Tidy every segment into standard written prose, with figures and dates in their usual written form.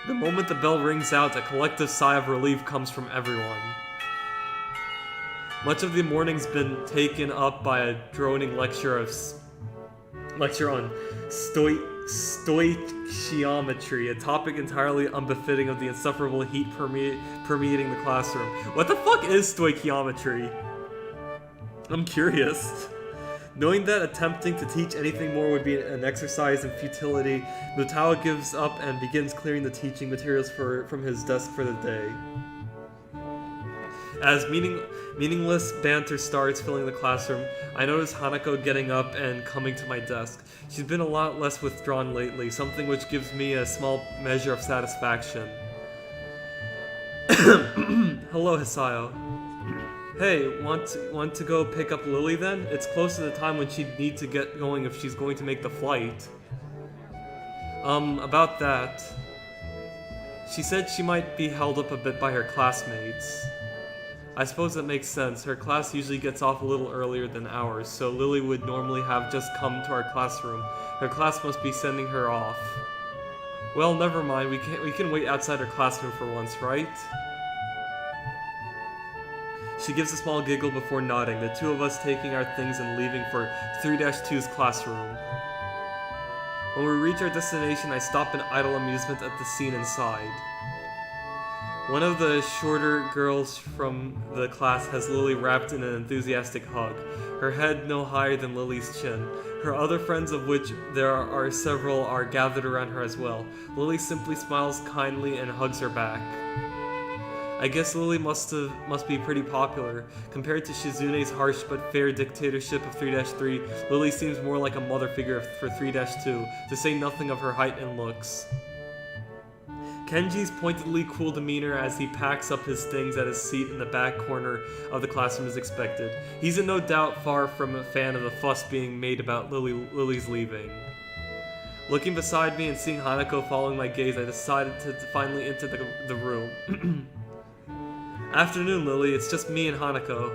The moment the bell rings out, a collective sigh of relief comes from everyone. Much of the morning's been taken up by a droning lecture on stoichiometry, a topic entirely unbefitting of the insufferable heat permeating the classroom. What the fuck is stoichiometry? I'm curious. Knowing that attempting to teach anything more would be an exercise in futility, Mutawa gives up and begins clearing the teaching materials from his desk for the day. As meaningless banter starts filling the classroom, I notice Hanako getting up and coming to my desk. She's been a lot less withdrawn lately, something which gives me a small measure of satisfaction. Hello, Hisao. Hey, want to go pick up Lily then? It's close to the time when she'd need to get going if she's going to make the flight. About that. She said she might be held up a bit by her classmates. I suppose that makes sense. Her class usually gets off a little earlier than ours, so Lily would normally have just come to our classroom. Her class must be sending her off. Well, never mind. We can wait outside her classroom for once, right? She gives a small giggle before nodding, the two of us taking our things and leaving for 3-2's classroom. When we reach our destination, I stop in idle amusement at the scene inside. One of the shorter girls from the class has Lily wrapped in an enthusiastic hug, her head no higher than Lily's chin. Her other friends, of which there are several, are gathered around her as well. Lily simply smiles kindly and hugs her back. I guess Lily must be pretty popular. Compared to Shizune's harsh but fair dictatorship of 3-3, Lily seems more like a mother figure for 3-2, to say nothing of her height and looks. Kenji's pointedly cool demeanor as he packs up his things at his seat in the back corner of the classroom is expected. He's in no doubt far from a fan of the fuss being made about Lily's leaving. Looking beside me and seeing Hanako following my gaze, I decided to finally enter the room. Afternoon, Lily. It's just me and Hanako.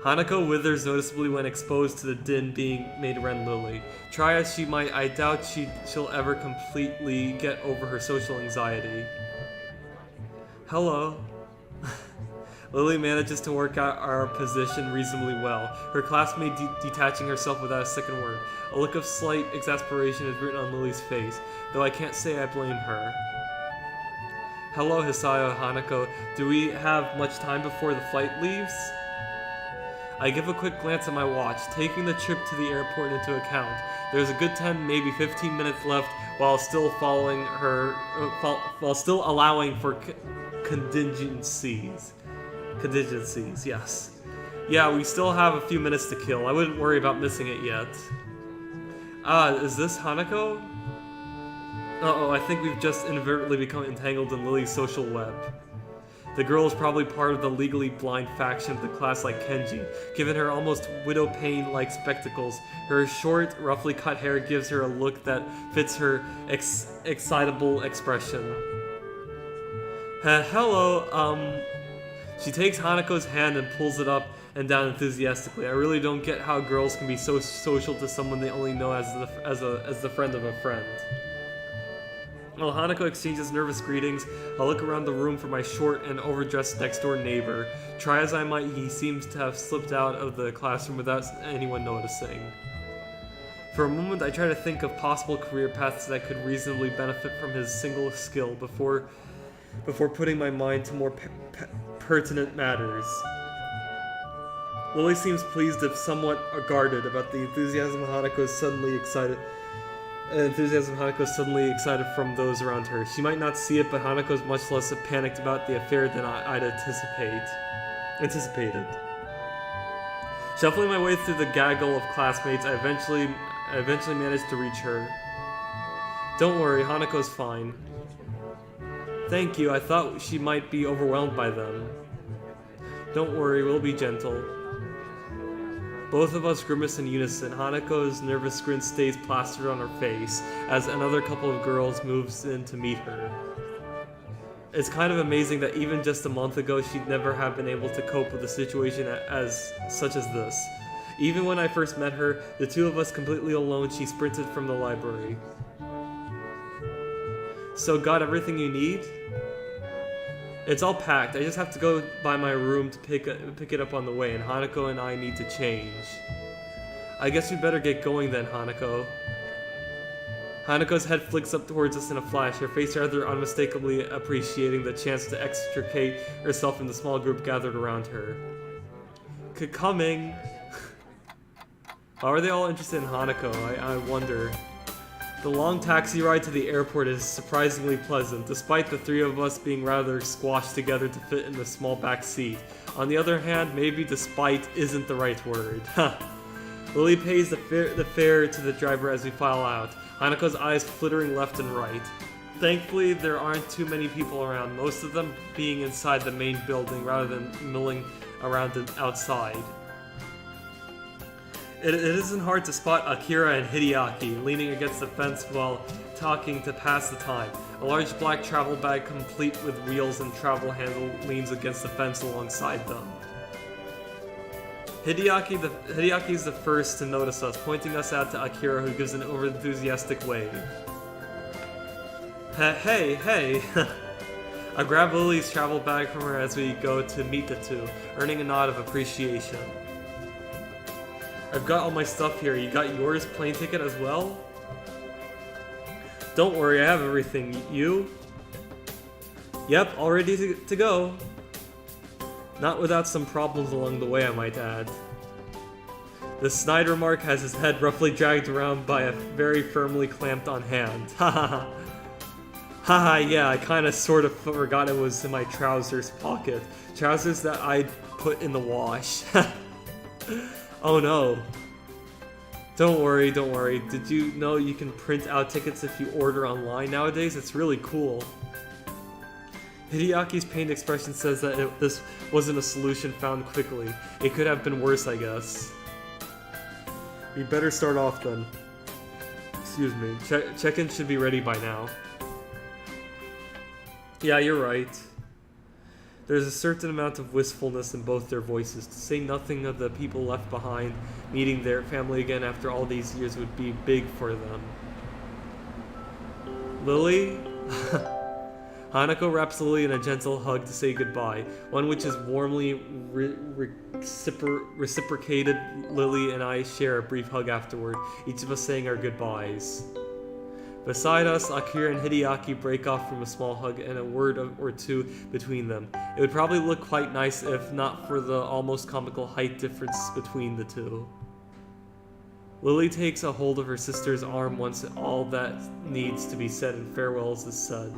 Hanako withers noticeably when exposed to the din being made around Lily. Try as she might, I doubt she'll ever completely get over her social anxiety. Hello. Lily manages to work out our position reasonably well, her classmate detaching herself without a second word. A look of slight exasperation is written on Lily's face, though I can't say I blame her. Hello, Hisao, Hanako. Do we have much time before the flight leaves? I give a quick glance at my watch, taking the trip to the airport into account. There's a good 10, maybe 15 minutes left, while still allowing for contingencies. Contingencies, yes. Yeah, we still have a few minutes to kill. I wouldn't worry about missing it yet. Is this Hanako? Uh-oh, I think we've just inadvertently become entangled in Lily's social web. The girl is probably part of the legally blind faction of the class like Kenji. Given her almost widow pane-like spectacles, her short, roughly cut hair gives her a look that fits her excitable expression. Hello, She takes Hanako's hand and pulls it up and down enthusiastically. I really don't get how girls can be so social to someone they only know as the friend of a friend. While Hanako exchanges nervous greetings, I look around the room for my short and overdressed next-door neighbor. Try as I might, he seems to have slipped out of the classroom without anyone noticing. For a moment, I try to think of possible career paths that could reasonably benefit from his single skill before putting my mind to more pertinent matters. Lily seems pleased if somewhat guarded about the enthusiasm Hanako is suddenly excited from those around her. She might not see it, but Hanako is much less panicked about the affair than I'd anticipated. Shuffling my way through the gaggle of classmates, I eventually managed to reach her. Don't worry, Hanako's fine. Thank you, I thought she might be overwhelmed by them. Don't worry, we'll be gentle. Both of us grimace in unison. Hanako's nervous grin stays plastered on her face as another couple of girls moves in to meet her. It's kind of amazing that even just a month ago she'd never have been able to cope with a situation such as this. Even when I first met her, the two of us completely alone, she sprinted from the library. So got everything you need? It's all packed. I just have to go by my room to pick it up on the way, and Hanako and I need to change. I guess we better get going then, Hanako. Hanako's head flicks up towards us in a flash, her face rather unmistakably appreciating the chance to extricate herself from the small group gathered around her. Coming! How are they all interested in Hanako? I wonder. The long taxi ride to the airport is surprisingly pleasant, despite the three of us being rather squashed together to fit in the small back seat. On the other hand, maybe despite isn't the right word. Lily pays the fare to the driver as we file out, Hanako's eyes flittering left and right. Thankfully, there aren't too many people around, most of them being inside the main building rather than milling around outside. It isn't hard to spot Akira and Hideaki leaning against the fence while talking to pass the time. A large black travel bag complete with wheels and travel handle leans against the fence alongside them. Hideaki's the first to notice us, pointing us out to Akira, who gives an over-enthusiastic wave. Hey! I grab Lily's travel bag from her as we go to meet the two, earning a nod of appreciation. I've got all my stuff here. You got yours? Plane ticket as well? Don't worry, I have everything. You? Yep, all ready to go. Not without some problems along the way, I might add. The snide remark has his head roughly dragged around by a very firmly clamped on hand. Haha. Haha, yeah, I kinda sorta forgot it was in my trousers pocket. Trousers that I'd put in the wash. Oh no. Don't worry. Did you know you can print out tickets if you order online nowadays? It's really cool. Hideaki's pained expression says that this wasn't a solution found quickly. It could have been worse, I guess. We better start off then. Excuse me. Check-in should be ready by now. Yeah, you're right. There's a certain amount of wistfulness in both their voices, to say nothing of the people left behind. Meeting their family again after all these years would be big for them. Lily? Hanako wraps Lily in a gentle hug to say goodbye, one which is warmly reciprocated. Lily and I share a brief hug afterward, each of us saying our goodbyes. Beside us, Akira and Hideaki break off from a small hug and a word or two between them. It would probably look quite nice if not for the almost comical height difference between the two. Lily takes a hold of her sister's arm once all that needs to be said and farewells is said.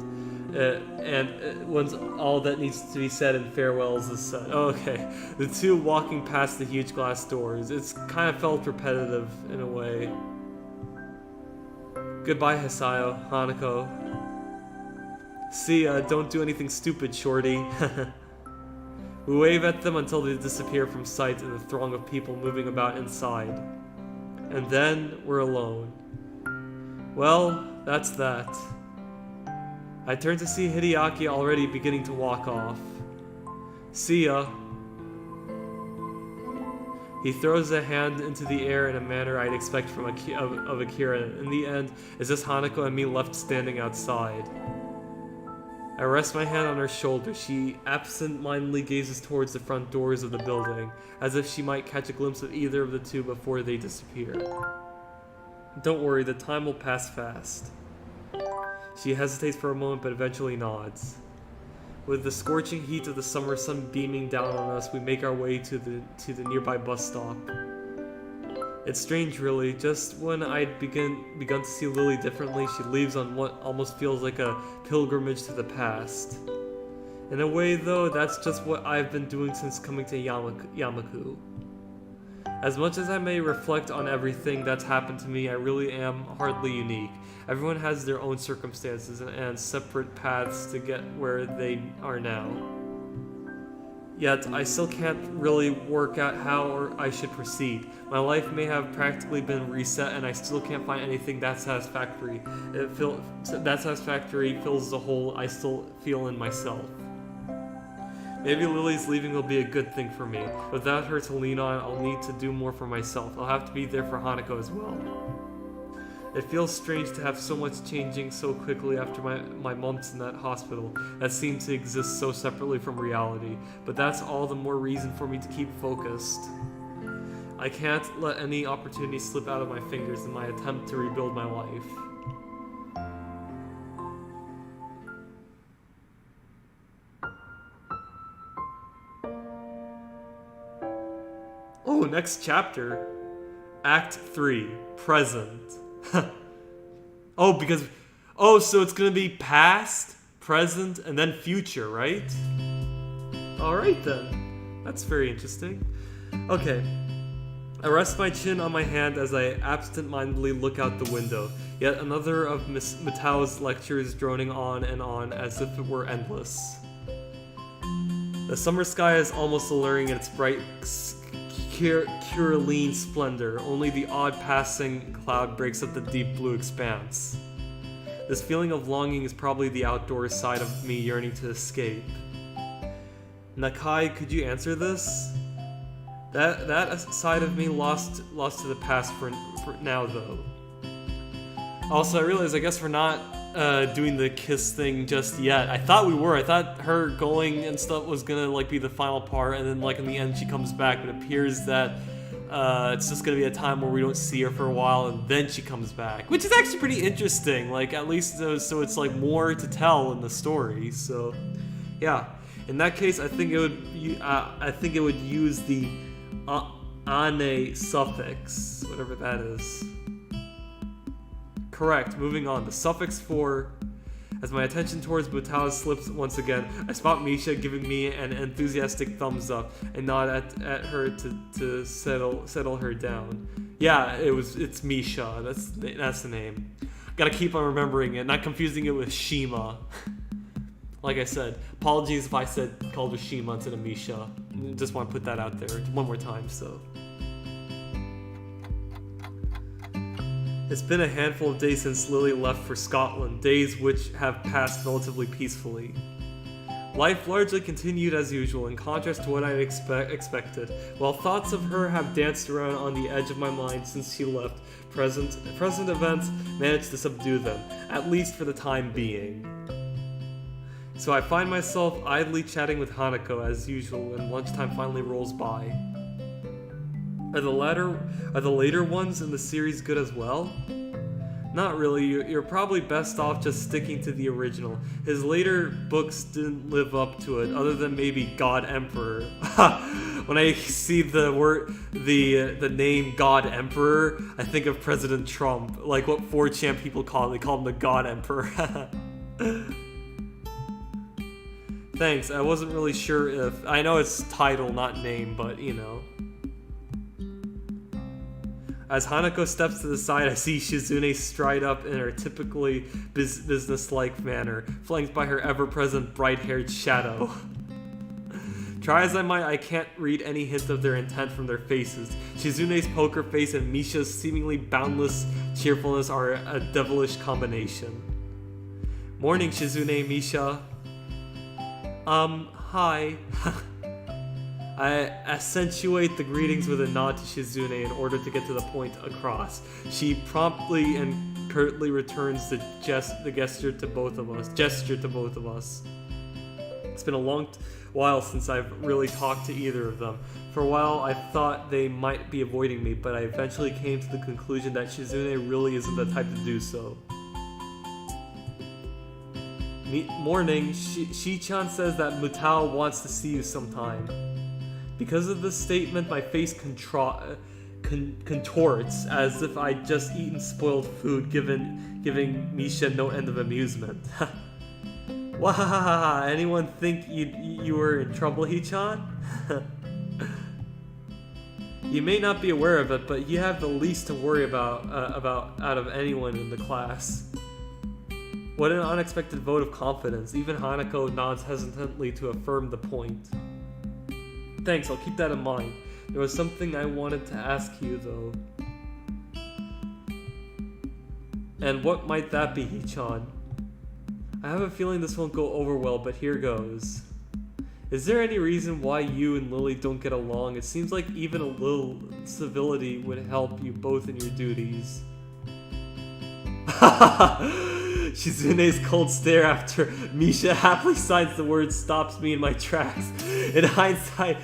Once all that needs to be said and farewells is said. Oh, okay. The two walking past the huge glass doors. It's kind of felt repetitive in a way. Goodbye, Hisao, Hanako. See ya, don't do anything stupid, shorty. We wave at them until they disappear from sight in the throng of people moving about inside. And then we're alone. Well, that's that. I turn to see Hideaki already beginning to walk off. See ya. He throws a hand into the air in a manner I'd expect from Akira. In the end, it's just Hanako and me left standing outside. I rest my hand on her shoulder. She absent-mindedly gazes towards the front doors of the building, as if she might catch a glimpse of either of the two before they disappear. Don't worry, the time will pass fast. She hesitates for a moment, but eventually nods. With the scorching heat of the summer sun beaming down on us, we make our way to the nearby bus stop. It's strange, really. Just when I'd begun to see Lily differently, she leaves on what almost feels like a pilgrimage to the past. In a way, though, that's just what I've been doing since coming to Yamaku. As much as I may reflect on everything that's happened to me, I really am hardly unique. Everyone has their own circumstances and separate paths to get where they are now. Yet, I still can't really work out how I should proceed. My life may have practically been reset, and I still can't find anything that satisfactory. That satisfactory fills the hole I still feel in myself. Maybe Lily's leaving will be a good thing for me. Without her to lean on, I'll need to do more for myself. I'll have to be there for Hanako as well. It feels strange to have so much changing so quickly after my months in that hospital that seemed to exist so separately from reality, but that's all the more reason for me to keep focused. I can't let any opportunity slip out of my fingers in my attempt to rebuild my life. Oh, next chapter. Act 3, Present. So it's gonna be past, present, and then future, right? Alright then. That's very interesting. Okay. I rest my chin on my hand as I absent-mindedly look out the window. Yet another of Miss Matao's lectures droning on and on as if it were endless. The summer sky is almost alluring in its bright Curaline splendor. Only the odd passing cloud breaks up the deep blue expanse. This feeling of longing is probably the outdoor side of me yearning to escape. Nakai, could you answer this? That side of me lost to the past for now, though. Also, I realize I guess we're not doing the kiss thing just yet. I thought we were. I thought her going and stuff was gonna like be the final part, and then like in the end she comes back. But it appears that it's just gonna be a time where we don't see her for a while, and then she comes back, which is actually pretty interesting. Like at least so it's like more to tell in the story. So yeah, in that case, I think it would use the ane suffix, whatever that is. Correct, moving on. The suffix for... As my attention towards Butao slips once again, I spot Misha giving me an enthusiastic thumbs up and nod at her to settle her down. Yeah, it's Misha. That's the name. Gotta keep on remembering it, not confusing it with Shima. Like I said, apologies if I called her Shima instead of Misha. Just want to put that out there one more time, so... It's been a handful of days since Lily left for Scotland, days which have passed relatively peacefully. Life largely continued as usual, in contrast to what I had expected. While thoughts of her have danced around on the edge of my mind since she left, present events managed to subdue them, at least for the time being. So I find myself idly chatting with Hanako as usual when lunchtime finally rolls by. Are the later ones in the series good as well? Not really. You're probably best off just sticking to the original. His later books didn't live up to it, other than maybe God Emperor. When I see the name God Emperor, I think of President Trump, like what 4chan people call him. They call him the God Emperor. Thanks. I wasn't really sure if... I know it's title, not name, but you know. As Hanako steps to the side, I see Shizune stride up in her typically business-like manner, flanked by her ever-present bright-haired shadow. Try as I might, I can't read any hint of their intent from their faces. Shizune's poker face and Misha's seemingly boundless cheerfulness are a devilish combination. Morning, Shizune, Misha. Hi. I accentuate the greetings with a nod to Shizune in order to get to the point across. She promptly and curtly returns the gesture to both of us. It's been a long while since I've really talked to either of them. For a while, I thought they might be avoiding me, but I eventually came to the conclusion that Shizune really isn't the type to do so. Morning, Shi-chan says that Mutao wants to see you sometime. Because of this statement, my face contorts as if I'd just eaten spoiled food, giving Misha no end of amusement. Wahahaha, anyone think you were in trouble, Hichan? You may not be aware of it, but you have the least to worry about out of anyone in the class. What an unexpected vote of confidence. Even Hanako nods hesitantly to affirm the point. Thanks, I'll keep that in mind. There was something I wanted to ask you, though. And what might that be, Hichan? I have a feeling this won't go over well, but here goes. Is there any reason why you and Lily don't get along? It seems like even a little civility would help you both in your duties. Shizune's cold stare after Misha happily signs the word stops me in my tracks. In hindsight,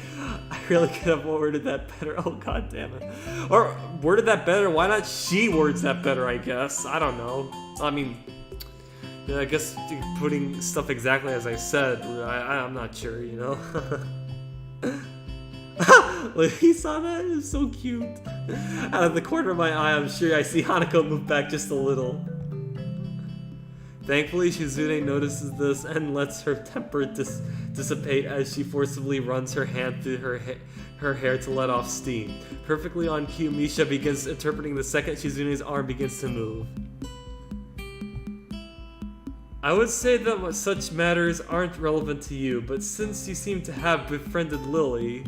I really could have worded that better. Oh, god damn it. Or worded that better? Why not she words that better, I guess? I don't know. I mean, yeah, I guess putting stuff exactly as I said, I'm not sure, you know? He saw that? It was so cute. Out of the corner of my eye, I'm sure I see Hanako move back just a little. Thankfully, Shizune notices this and lets her temper dissipate as she forcibly runs her hand through her hair to let off steam. Perfectly on cue, Misha begins interpreting the second Shizune's arm begins to move. I would say that such matters aren't relevant to you, but since you seem to have befriended Lily...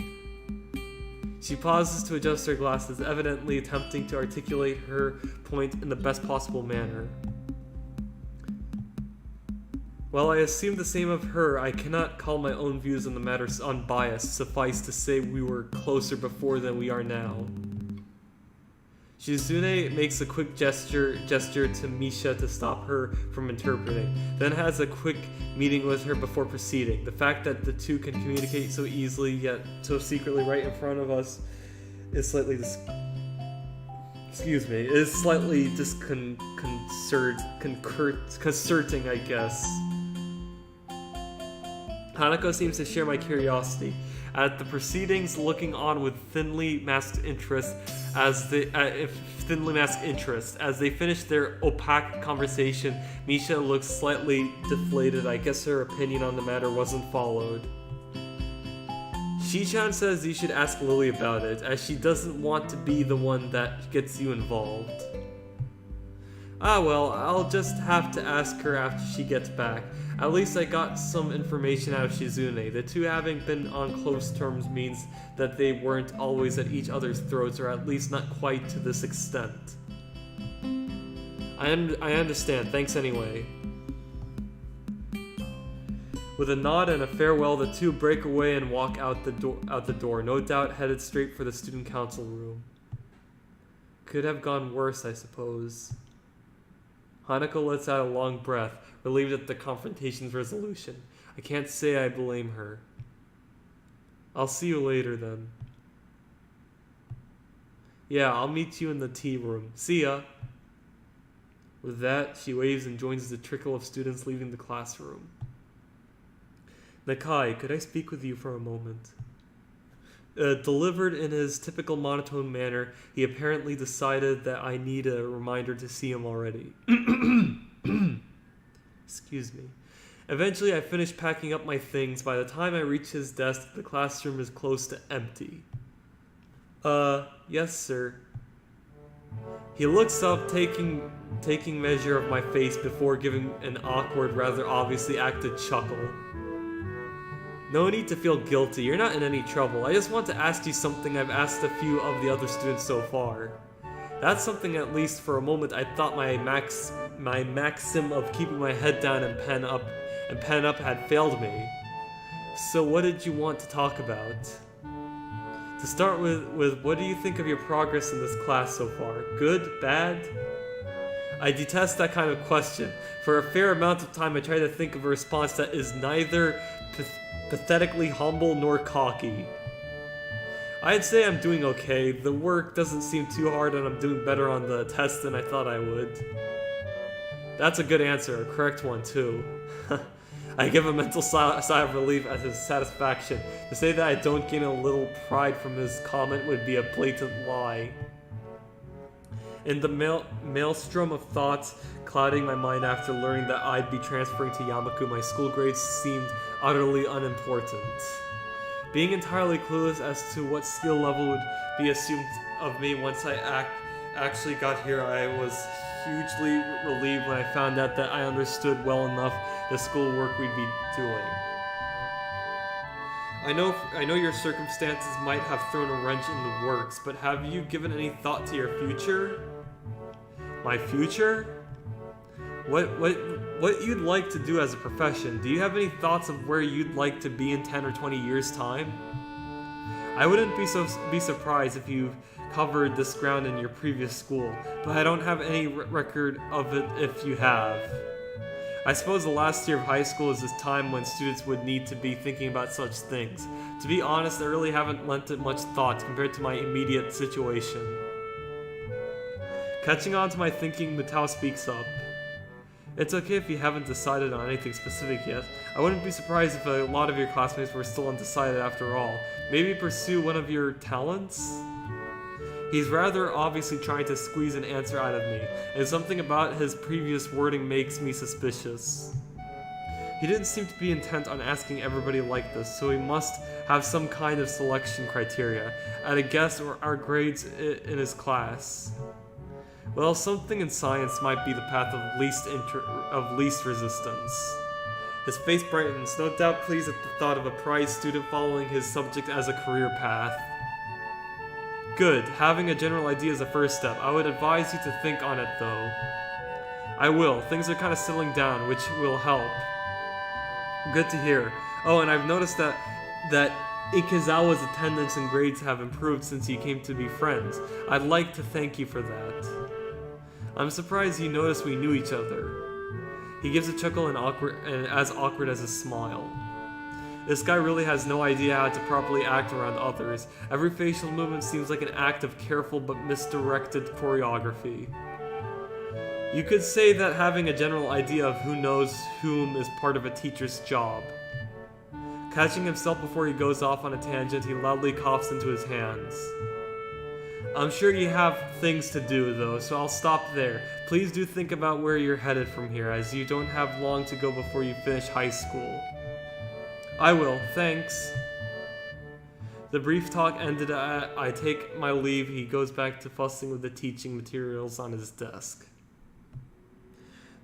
She pauses to adjust her glasses, evidently attempting to articulate her point in the best possible manner. While I assume the same of her, I cannot call my own views on the matter unbiased. Suffice to say we were closer before than we are now. Shizune makes a quick gesture to Misha to stop her from interpreting, then has a quick meeting with her before proceeding. The fact that the two can communicate so easily yet so secretly right in front of us is slightly disconcerting, I guess. Hanako seems to share my curiosity. At the proceedings, looking on with thinly masked interest as they finish their opaque conversation. Misha looks slightly deflated. I guess her opinion on the matter wasn't followed. Shi-chan says you should ask Lily about it, as she doesn't want to be the one that gets you involved. Ah well, I'll just have to ask her after she gets back. At least I got some information out of Shizune. The two having been on close terms means that they weren't always at each other's throats, or at least not quite to this extent. I understand, thanks anyway. With a nod and a farewell, the two break away and walk out the door, no doubt headed straight for the student council room. Could have gone worse, I suppose. Hanako lets out a long breath, relieved at the confrontation's resolution. I can't say I blame her. I'll see you later then. Yeah, I'll meet you in the tea room. See ya! With that, she waves and joins the trickle of students leaving the classroom. Nakai, could I speak with you for a moment? Delivered in his typical monotone manner, he apparently decided that I need a reminder to see him already. Excuse me. Eventually, I finish packing up my things. By the time I reach his desk, the classroom is close to empty. Yes, sir. He looks up, taking measure of my face before giving an awkward, rather obviously acted chuckle. No need to feel guilty, you're not in any trouble. I just want to ask you something I've asked a few of the other students so far. That's something, at least for a moment, I thought my maxim of keeping my head down and pen up had failed me. So what did you want to talk about? To start with, what do you think of your progress in this class so far? Good? Bad? I detest that kind of question. For a fair amount of time I try to think of a response that is neither pathetically humble nor cocky. I'd say I'm doing okay. The work doesn't seem too hard and I'm doing better on the test than I thought I would. That's a good answer, a correct one too. I give a mental sigh of relief at his satisfaction. To say that I don't gain a little pride from his comment would be a blatant lie. In the maelstrom of thoughts clouding my mind after learning that I'd be transferring to Yamaku, my school grades seemed utterly unimportant. Being entirely clueless as to what skill level would be assumed of me once I actually got here, I was hugely relieved when I found out that I understood well enough the schoolwork we'd be doing. I know your circumstances might have thrown a wrench in the works, but have you given any thought to your future? My future? What you'd like to do as a profession? Do you have any thoughts of where you'd like to be in 10 or 20 years' time? I wouldn't be surprised if you covered this ground in your previous school, but I don't have any record of it if you have. I suppose the last year of high school is this time when students would need to be thinking about such things. To be honest, I really haven't lent it much thought compared to my immediate situation. Catching on to my thinking, Mutao speaks up. It's okay if you haven't decided on anything specific yet. I wouldn't be surprised if a lot of your classmates were still undecided after all. Maybe pursue one of your talents? He's rather obviously trying to squeeze an answer out of me, and something about his previous wording makes me suspicious. He didn't seem to be intent on asking everybody like this, so he must have some kind of selection criteria. At a guess, or our grades in his class. Well, something in science might be the path of least resistance. His face brightens, no doubt pleased at the thought of a prize student following his subject as a career path. Good, having a general idea is a first step. I would advise you to think on it though. I will, things are kind of settling down, which will help. Good to hear. Oh, and I've noticed that Ikezawa's attendance and grades have improved since you came to be friends. I'd like to thank you for that. I'm surprised you noticed we knew each other. He gives a chuckle and as awkward as a smile. This guy really has no idea how to properly act around others. Every facial movement seems like an act of careful but misdirected choreography. You could say that having a general idea of who knows whom is part of a teacher's job. Catching himself before he goes off on a tangent, he loudly coughs into his hands. I'm sure you have things to do though, so I'll stop there. Please do think about where you're headed from here, as you don't have long to go before you finish high school. I will, thanks. The brief talk ended at I take my leave. He goes back to fussing with the teaching materials on his desk.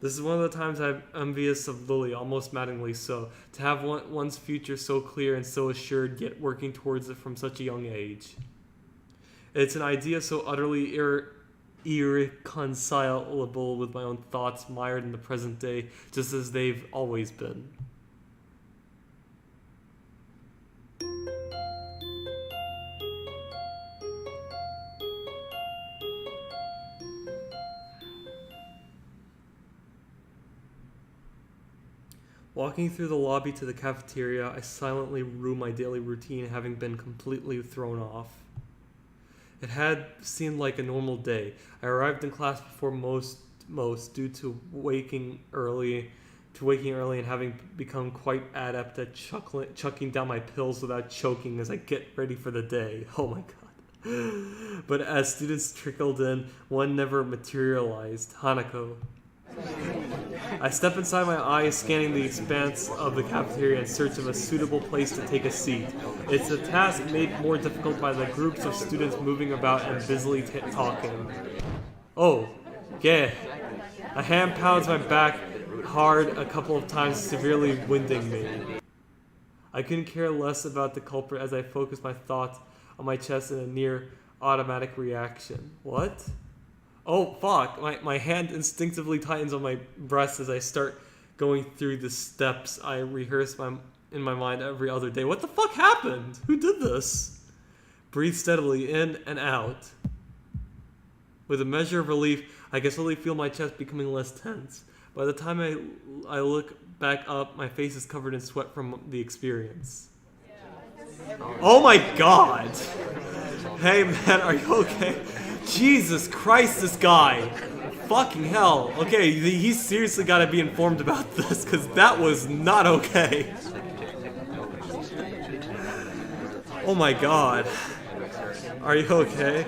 This is one of the times I'm envious of Lily, almost maddeningly so, to have one's future so clear and so assured, yet working towards it from such a young age. It's an idea so utterly irreconcilable with my own thoughts, mired in the present day, just as they've always been. Walking through the lobby to the cafeteria, I silently rue my daily routine having been completely thrown off. It had seemed like a normal day. I arrived in class before most due to waking early and having become quite adept at chucking down my pills without choking as I get ready for the day. Oh my god. But as students trickled in, one never materialized. Hanako. I step inside my eyes, scanning the expanse of the cafeteria in search of a suitable place to take a seat. It's a task made more difficult by the groups of students moving about and busily talking. Oh, yeah. A hand pounds my back hard a couple of times, severely winding me. I couldn't care less about the culprit as I focused my thoughts on my chest in a near automatic reaction. What? Oh, fuck. My hand instinctively tightens on my breast as I start going through the steps I rehearse in my mind every other day. What the fuck happened? Who did this? Breathe steadily in and out. With a measure of relief, I can slowly feel my chest becoming less tense. By the time I look back up, my face is covered in sweat from the experience. Oh my god! Hey man, are you okay? Jesus Christ, this guy. Fucking hell. Okay, he's seriously got to be informed about this, because that was not okay. Oh my god. Are you okay?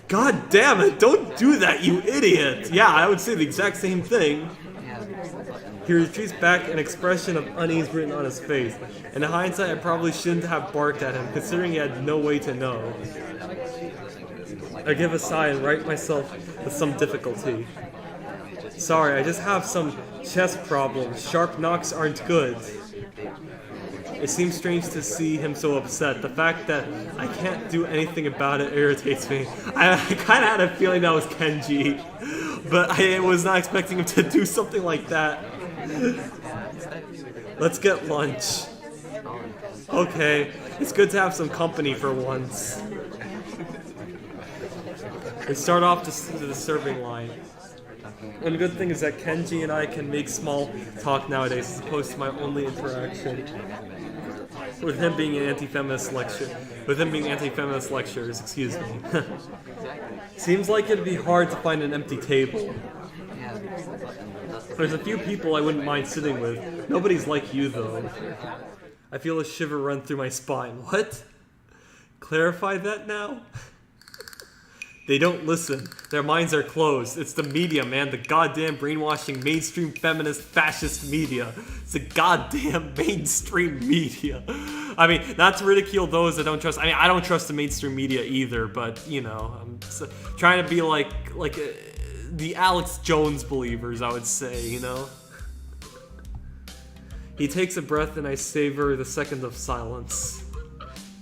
God damn it, don't do that, you idiot. Yeah, I would say the exact same thing. He retreats back, an expression of unease written on his face. In hindsight, I probably shouldn't have barked at him, considering he had no way to know. I give a sigh and right myself with some difficulty. Sorry, I just have some chest problems. Sharp knocks aren't good. It seems strange to see him so upset. The fact that I can't do anything about it irritates me. I kind of had a feeling that was Kenji, but I was not expecting him to do something like that. Let's get lunch. Okay, it's good to have some company for once. and start off to the serving line. One good thing is that Kenji and I can make small talk nowadays as opposed to my only interaction with him being an anti-feminist lectures, excuse me. Seems like it'd be hard to find an empty table. There's a few people I wouldn't mind sitting with. Nobody's like you though. I feel a shiver run through my spine. What? Clarify that now? They don't listen. Their minds are closed. It's the media, man. The goddamn brainwashing mainstream feminist fascist media. It's the goddamn mainstream media. I mean, not to ridicule those that don't trust. I mean, I don't trust the mainstream media either, but, you know, I'm trying to be like the Alex Jones believers, I would say, you know? He takes a breath and I savor the second of silence.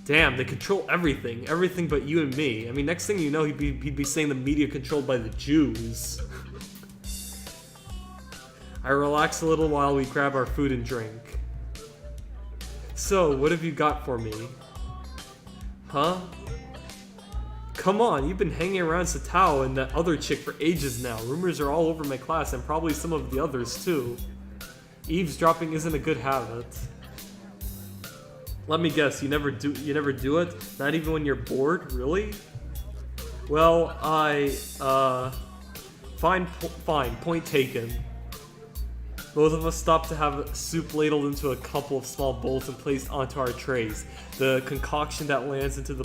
Damn, they control everything. Everything but you and me. I mean, next thing you know, he'd be saying the media controlled by the Jews. I relax a little while we grab our food and drink. So, what have you got for me? Huh? Come on, you've been hanging around Satao and that other chick for ages now. Rumors are all over my class and probably some of the others too. Eavesdropping isn't a good habit. Let me guess, you never do it? Not even when you're bored? Really? Well, fine, point taken. Both of us stopped to have soup ladled into a couple of small bowls and placed onto our trays. The concoction that lands into the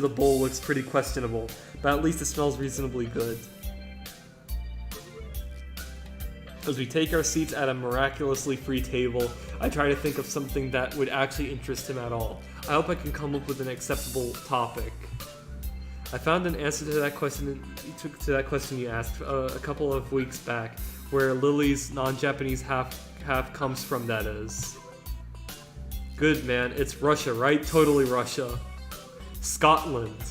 bowl looks pretty questionable, but at least it smells reasonably good. As we take our seats at a miraculously free table, I try to think of something that would actually interest him at all. I hope I can come up with an acceptable topic. I found an answer to that question you asked a couple of weeks back, where Lily's non-Japanese half comes from, that is. Good man, it's Russia, right? Totally Russia. Scotland.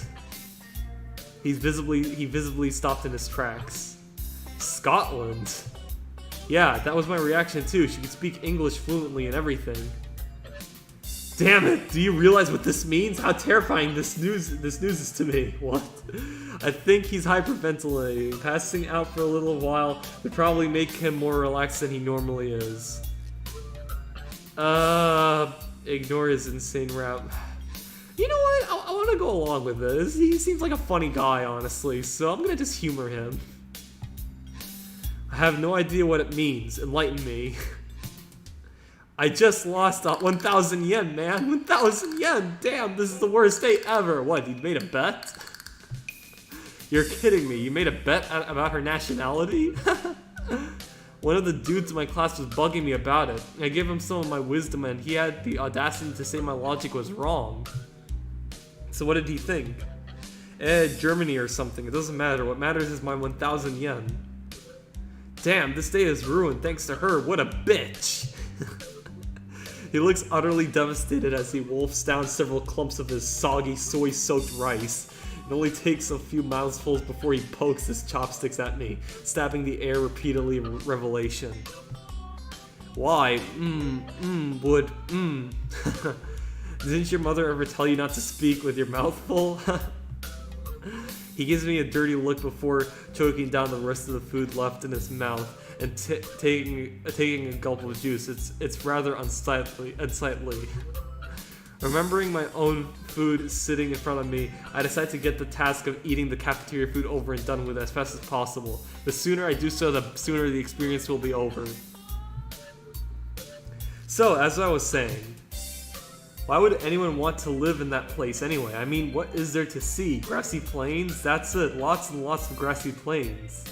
He visibly stopped in his tracks. Scotland? Yeah, that was my reaction too. She could speak English fluently and everything. Damn it! Do you realize what this means? How terrifying this news is to me. What? I think he's hyperventilating. Passing out for a little while would probably make him more relaxed than he normally is. Ignore his insane rap. You know what? I want to go along with this. He seems like a funny guy, honestly, so I'm gonna just humor him. I have no idea what it means. Enlighten me. I just lost 1,000 yen, man. 1,000 yen! Damn, this is the worst day ever. What, you made a bet? You're kidding me. You made a bet about her nationality? One of the dudes in my class was bugging me about it. I gave him some of my wisdom and he had the audacity to say my logic was wrong. So what did he think? Germany or something. It doesn't matter. What matters is my 1,000 yen. Damn, this day is ruined thanks to her. What a bitch! He looks utterly devastated as he wolfs down several clumps of his soggy, soy-soaked rice. It only takes a few mouthfuls before he pokes his chopsticks at me, stabbing the air repeatedly in revelation. Why? Would. Didn't your mother ever tell you not to speak with your mouth full? He gives me a dirty look before choking down the rest of the food left in his mouth and taking a gulp of juice. It's rather unsightly. Remembering my own food sitting in front of me, I decide to get the task of eating the cafeteria food over and done with as fast as possible. The sooner I do so, the sooner the experience will be over. So, as I was saying, why would anyone want to live in that place anyway? I mean, what is there to see? Grassy plains? That's it. Lots and lots of grassy plains.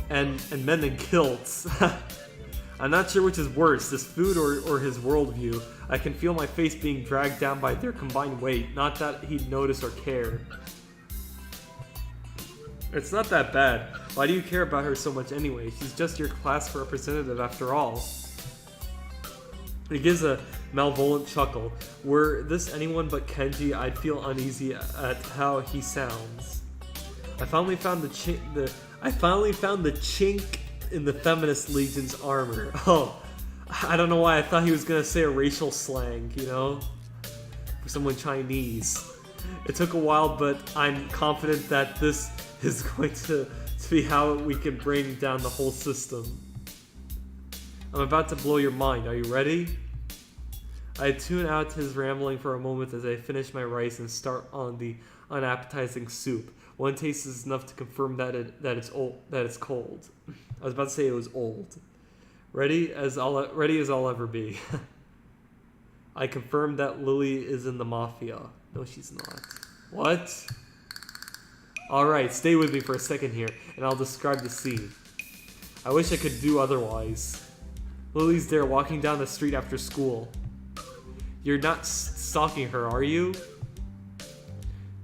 And men in kilts. I'm not sure which is worse, this food or his worldview. I can feel my face being dragged down by their combined weight. Not that he'd notice or care. It's not that bad. Why do you care about her so much anyway? She's just your class representative after all. He gives a malevolent chuckle. Were this anyone but Kenji, I'd feel uneasy at how he sounds. I finally found the chink in the Feminist Legion's armor. Oh, I don't know why I thought he was gonna say a racial slang, you know? For someone Chinese. It took a while, but I'm confident that this is going to be how we can bring down the whole system. I'm about to blow your mind. Are you ready? I tune out his rambling for a moment as I finish my rice and start on the unappetizing soup. One taste is enough to confirm that it's cold. I was about to say it was old. Ready as I'll ever be. I confirmed that Lily is in the mafia. No, she's not. What? Alright, stay with me for a second here, and I'll describe the scene. I wish I could do otherwise. Lily's there walking down the street after school. You're not stalking her, are you?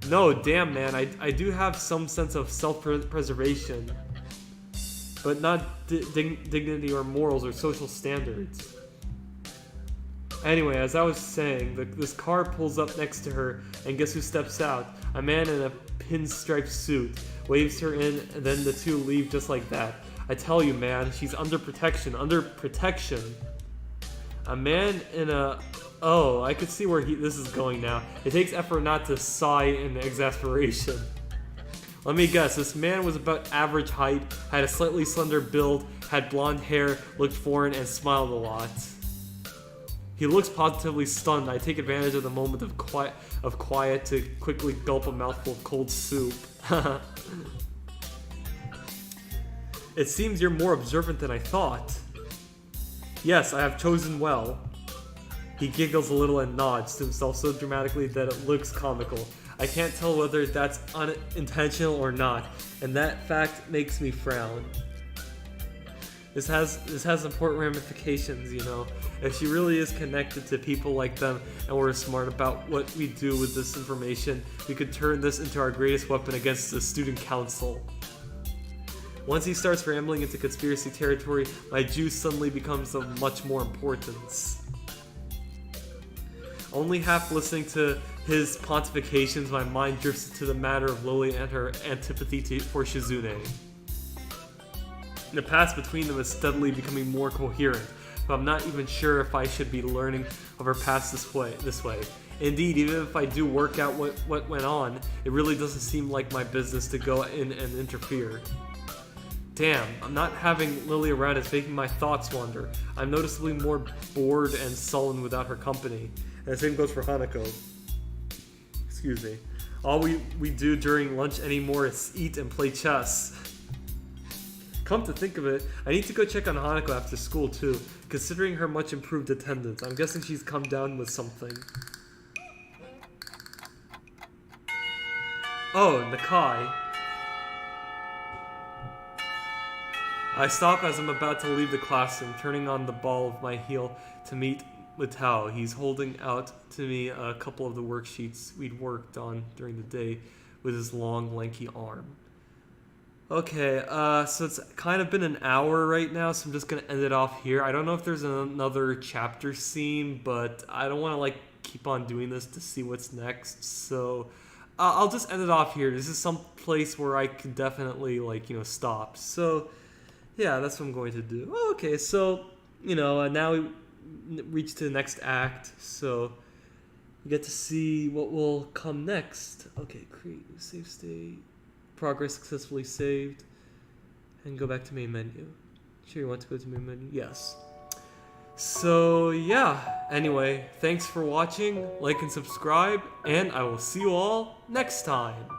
No, damn man, I do have some sense of self-preservation. But not dignity or morals or social standards. Anyway, as I was saying, this car pulls up next to her, and guess who steps out? A man in a pinstripe suit, waves her in, and then the two leave just like that. I tell you, man, she's under protection. A man in a... Oh, I could see where this is going now. It takes effort not to sigh in exasperation. Let me guess, this man was about average height, had a slightly slender build, had blonde hair, looked foreign, and smiled a lot. He looks positively stunned. I take advantage of the moment of quiet to quickly gulp a mouthful of cold soup. It seems you're more observant than I thought. Yes, I have chosen well. He giggles a little and nods to himself so dramatically that it looks comical. I can't tell whether that's unintentional or not, and that fact makes me frown. This has important ramifications, you know. If she really is connected to people like them and we're smart about what we do with this information, we could turn this into our greatest weapon against the student council. Once he starts rambling into conspiracy territory, my juice suddenly becomes of much more importance. Only half listening to his pontifications, my mind drifts to the matter of Lily and her antipathy for Shizune. The past between them is steadily becoming more coherent, but I'm not even sure if I should be learning of her past this way. Indeed, even if I do work out what went on, it really doesn't seem like my business to go in and interfere. Damn, I'm not having Lily around is making my thoughts wander. I'm noticeably more bored and sullen without her company. And the same goes for Hanako. Excuse me. All we do during lunch anymore is eat and play chess. Come to think of it, I need to go check on Hanako after school too, considering her much improved attendance. I'm guessing she's come down with something. Oh, Nakai. I stop as I'm about to leave the classroom, turning on the ball of my heel to meet Matao. He's holding out to me a couple of the worksheets we'd worked on during the day with his long, lanky arm. Okay, so it's kind of been an hour right now, so I'm just gonna end it off here. I don't know if there's another chapter scene, but I don't want to like keep on doing this to see what's next, so I'll just end it off here. This is some place where I could definitely like, you know, stop. So yeah, that's what I'm going to do. Okay, so you know, now we reach to the next act, so we get to see what will come next. Okay, create new save state. Progress successfully saved, and go back to main menu. Sure you want to go to main menu? Yes. So yeah, anyway, thanks for watching, like and subscribe, and I will see you all next time.